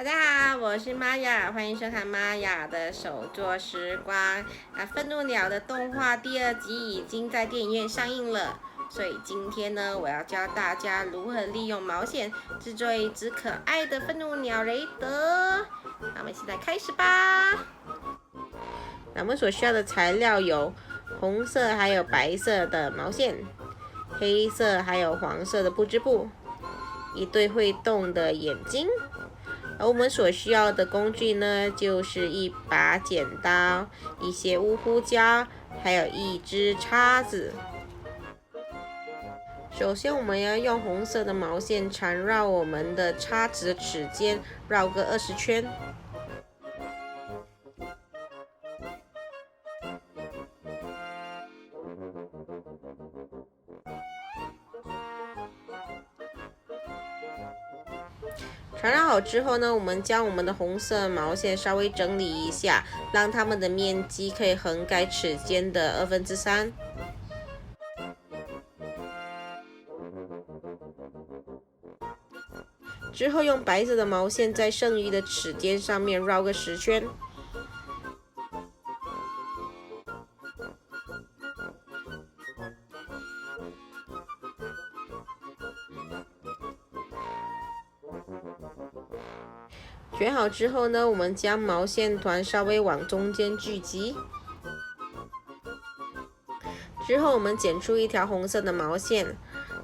大家好，我是玛雅，欢迎收看玛雅的手作时光。愤怒鸟的动画第2集已经在电影院上映了，所以今天呢，我要教大家如何利用毛线制作一只可爱的愤怒鸟雷德。那我们现在开始吧。那我们所需要的材料有红色还有白色的毛线，黑色还有黄色的布织布，一对会动的眼睛。而我们所需要的工具呢，就是一把剪刀、一些乌胡椒，还有一支叉子。首先，我们要用红色的毛线缠绕我们的叉子的齿间，绕个20圈。缠绕好之后呢，我们将我们的红色毛线稍微整理一下，让它们的面积可以横盖齿间的3/2。之后用白色的毛线在剩余的齿间上面绕个10圈。卷好之后呢，我们将毛线团稍微往中间聚集。之后我们剪出一条红色的毛线，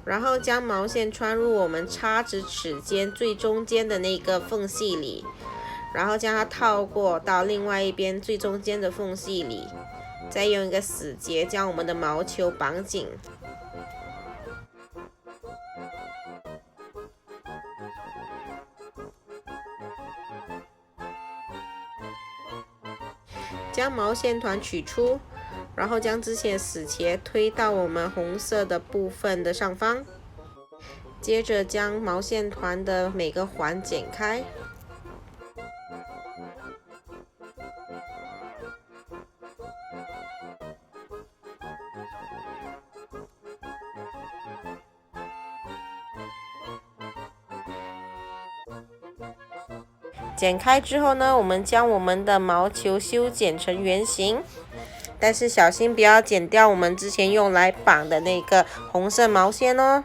然后将毛线穿入我们叉子齿间最中间的那个缝隙里，然后将它套过到另外一边最中间的缝隙里，再用一个死结将我们的毛球绑紧。将毛线团取出，然后将之前的死结推到我们红色的部分的上方，接着将毛线团的每个环剪开。剪开之后呢，我们将我们的毛球修剪成圆形，但是小心不要剪掉我们之前用来绑的那个红色毛线哦。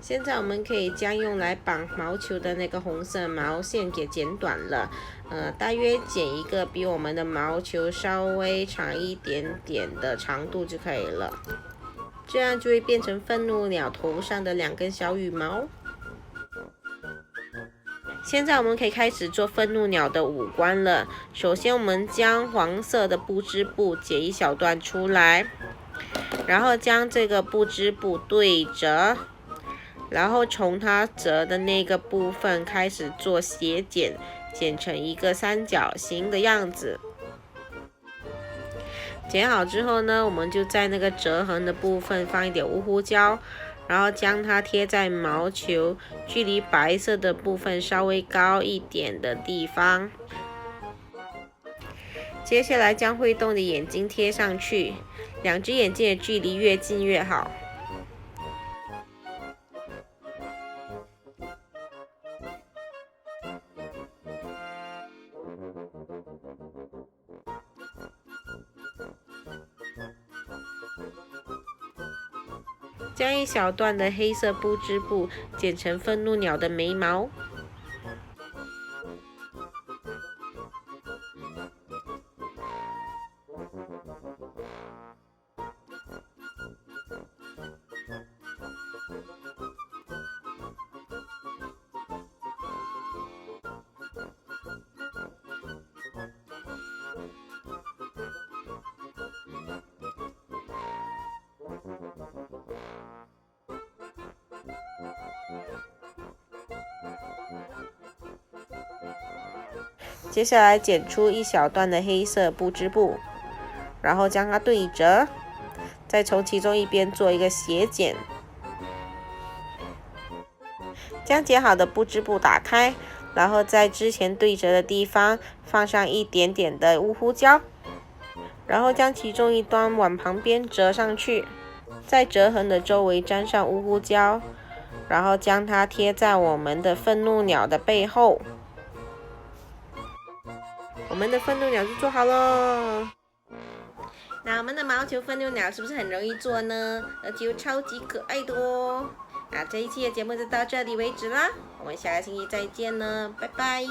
现在我们可以将用来绑毛球的那个红色毛线给剪短了，大约剪一个比我们的毛球稍微长一点点的长度就可以了，这样就会变成愤怒鸟头上的2根小羽毛。现在我们可以开始做愤怒鸟的五官了。首先我们将黄色的布织布解一小段出来，然后将这个布织布对折，然后从它折的那个部分开始做斜剪，剪成一个三角形的样子。剪好之后呢，我们就在那个折痕的部分放一点乌胡椒，然后将它贴在毛球距离白色的部分稍微高一点的地方。接下来将会动的眼睛贴上去，2只眼睛的距离越近越好。将一小段的黑色布织布剪成愤怒鸟的眉毛。接下来剪出一小段的黑色布织布，然后将它对折，再从其中一边做一个斜剪。将剪好的布织布打开，然后在之前对折的地方放上一点点的乌胡椒，然后将其中一端往旁边折上去，在折痕的周围沾上乌胡椒，然后将它贴在我们的愤怒鸟的背后。我们的愤怒鸟就做好了。那我们的毛球愤怒鸟是不是很容易做呢？而且又超级可爱的哦。那这一期的节目就到这里为止啦，我们下个星期再见呢，拜拜。